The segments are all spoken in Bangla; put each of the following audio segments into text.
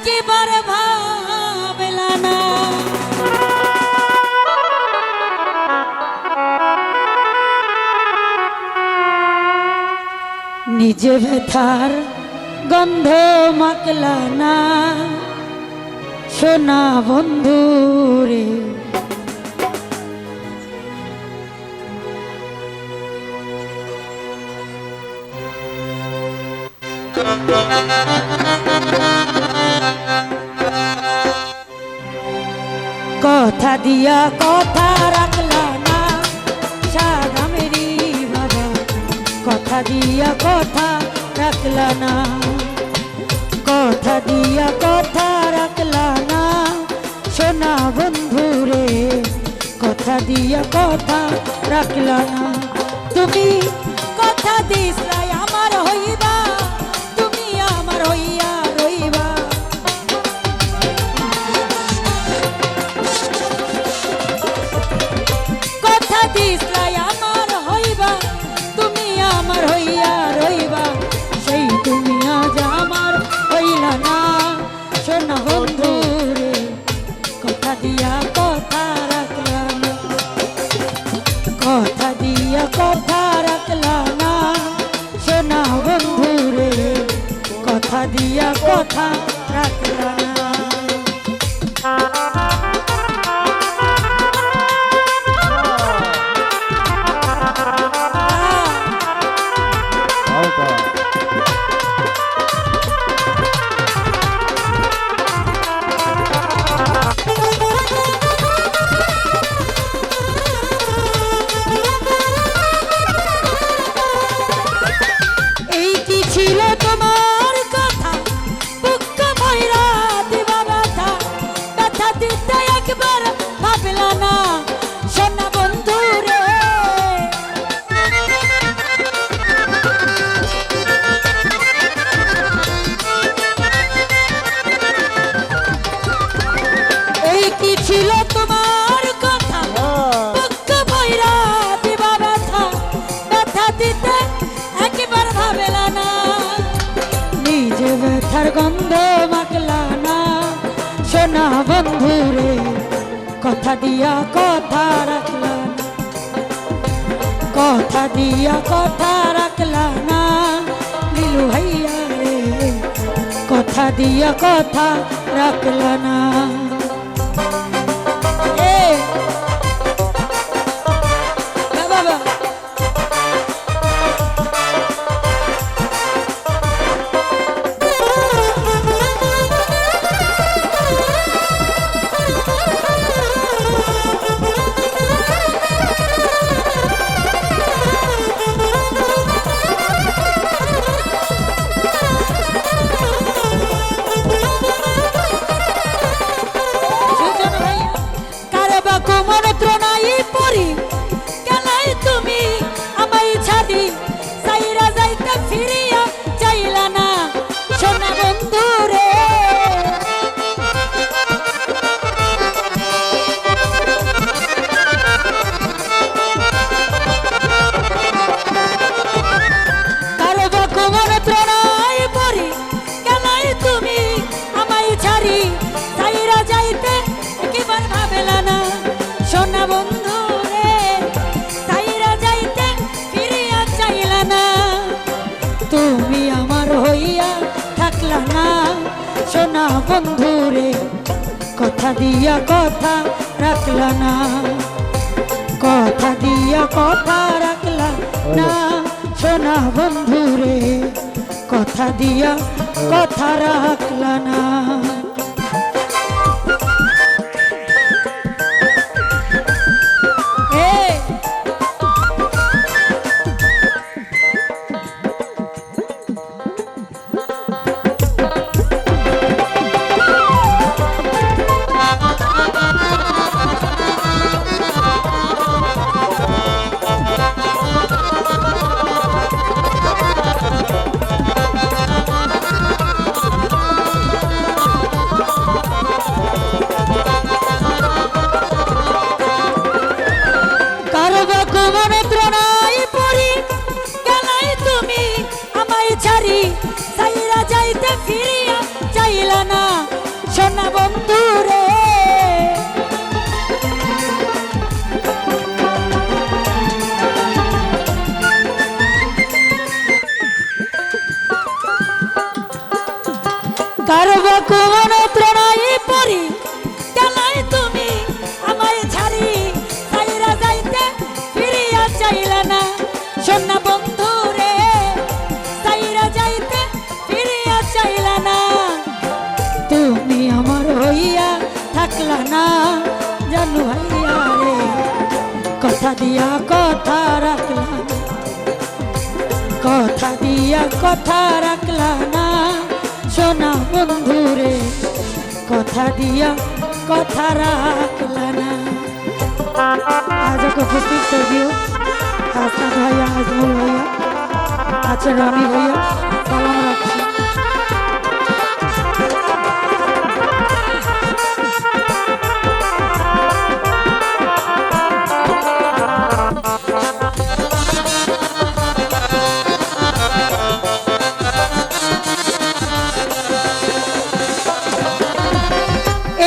একেবারে ভাবলা না। নিজে ব্যথার গন্ধ মাখলা না সোনা বন্ধু রে। কথা দিয়া কথা রাখলা না সাদা মেরি বাবা, কথা দিয়া কথা রাখলা না, কথা দিয়া কথা রাখলা না সোনা বন্ধু রে, কথা দিয়া কথা রাখলা না। তুমি কথা দিছলাই আমার হইবা, তুমি আমার হইয়া রইবা। কথা দিছলাই আমার হইবা, তুমি আমার হইয়া রইবা। সেই তুমি আজ আমার হইলা না সোনা বন্ধু রে, কথা দিয়া কথা রাখলা না, কথা দিয়া কথা রাখলা না সোনা বন্ধু রে, কথা দিয়া কথা রাখলা না। ব্যথার গন্ধ মাখলা না সোনা বন্ধু রে, কথা দিয়া কথা রাখলা না, কথা দিয়া কথা রাখলা না নীলু ভাইয়া রে, কথা দিয়া কথা রাখলা না। তুমি আমার হইয়া থাকলা না সোনা বন্ধু রে, কথা দিয়া কথা রাখলা না, কথা দিয়া কথা রাখলা না সোনা বন্ধু রে, কথা দিয়া কথা রাখলা না। সোনা বন্ধু রে। কারবা কোন ত্রণাই পরি কেলাই তুমি আমায় ছাড়ি চাইরা যাইতে ফিরিয়া চাইলা না সোনা বন্ধু রে। চাইরা যাইতে ফিরিয়া চাইলা না তুমি আমার হইয়া থাকলা না জানু ভাইয়া রে। কথা দিয়া কথা রাখলা, কথা দিয়া কথা রাখলা না সোনা বন্ধু রে। কথা দিয়া কথা রাখলা না। आज को उपस्थित कर दियो हासनात भैया, आजमल भैया, अच्छा रामी भैया सलाम रखी।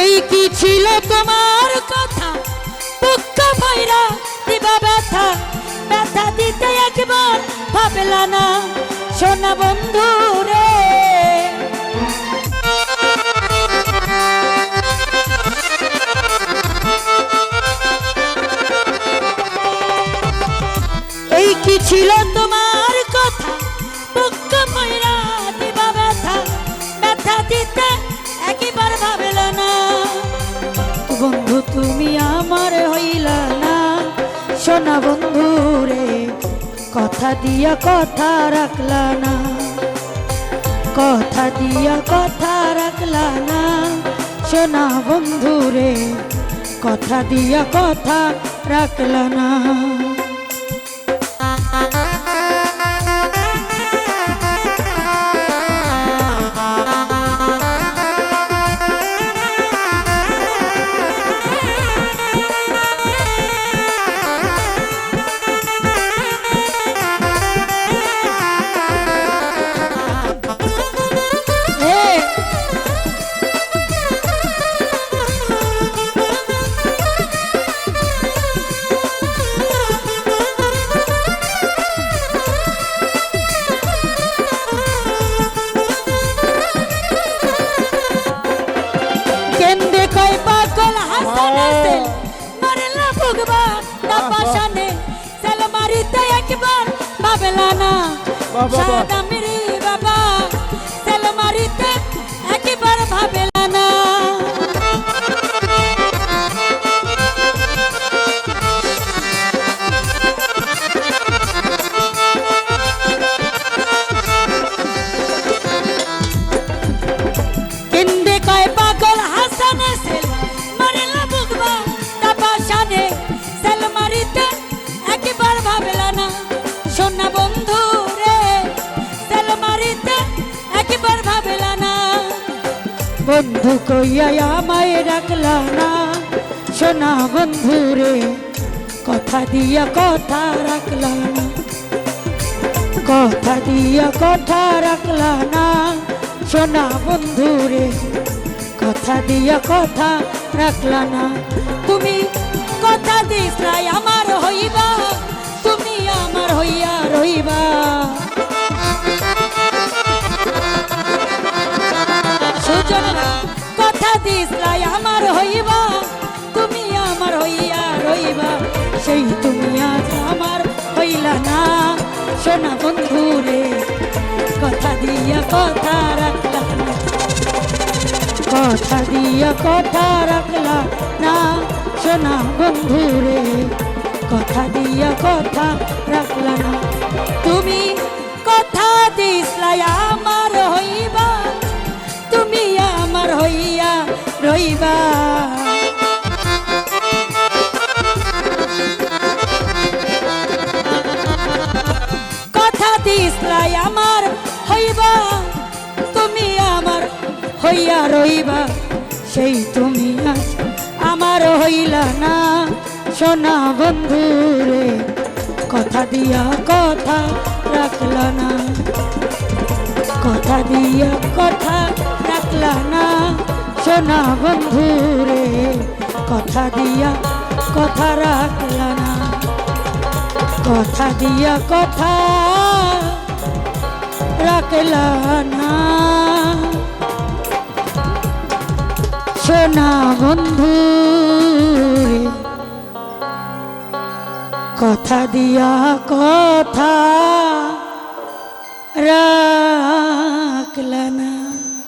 এই কি ছিল তোমার কথা বুকটা ভৈরা দিবা ব্যথা, ব্যথা দিতে একবার ভাবলা না সোনা বন্ধু রে। এই কি ছিল তোমার কথা বুকটা ভৈরা দিবা ব্যথা, ব্যথা দিতে একবার ভাবলা না বন্ধু তুমি আমার হইলা না সোনা বন্ধু রে। কথা দিয়া কথা রাখলা না, কথা দিয়া কথা রাখলা না সোনা বন্ধু রে। কথা দিয়া কথা রাখলা না। ভাবলা না সাদা মেরি বাবা তেল মারিতে একবার ভাবলা না। কেন্দে কয় পাগল হাসানে সেল মারিলা বুকবা তাপাশানে সেল মারিতে একবার ভাবলা না সোনা বন্ধু রে। সেল মারিতে একবার ভাবলা না বন্ধু কইয়া আমায় রাখলা না সোনা বন্ধু রে। কথা দিয়া কথা রাখলা না, কথা দিয়া কথা রাখলা না সোনা বন্ধু রে। কথা দিয়া কথা রাখলা না। তুমি কথা দিছলাই আমার হইবা, তুমি আমার হইয়া রইবা সুজনরা। কথা দিছলাই আমার হইবা, তুমি আমার হইয়া রইবা সেই তুমি আজ আমার হইলা না সোনা বন্ধু রে। কথা দিয়া কথা রাখলা না, কথা দিয়া কথা রাখলা না সোনা বন্ধু রে। কথা দিয়া কথা রাখলা না। তুমি কথা দিছলাই আমার হইবা, তুমি আমার হইয়া রইবা কথা দিছলাই আমার হইবা, তুমি আমার হইয়া রইবা সেই তুমি আজ আমার হইলা না সোনা বন্ধু রে। কথা দিয়া কথা রাখলা না, কথা দিয়া কথা রাখলা না সোনা বন্ধু রে কথা দিয়া কথা রাখলা না কথা দিয়া কথা রাখলা না সোনা বন্ধু রে কথা দিয়া কথা রাখলা না।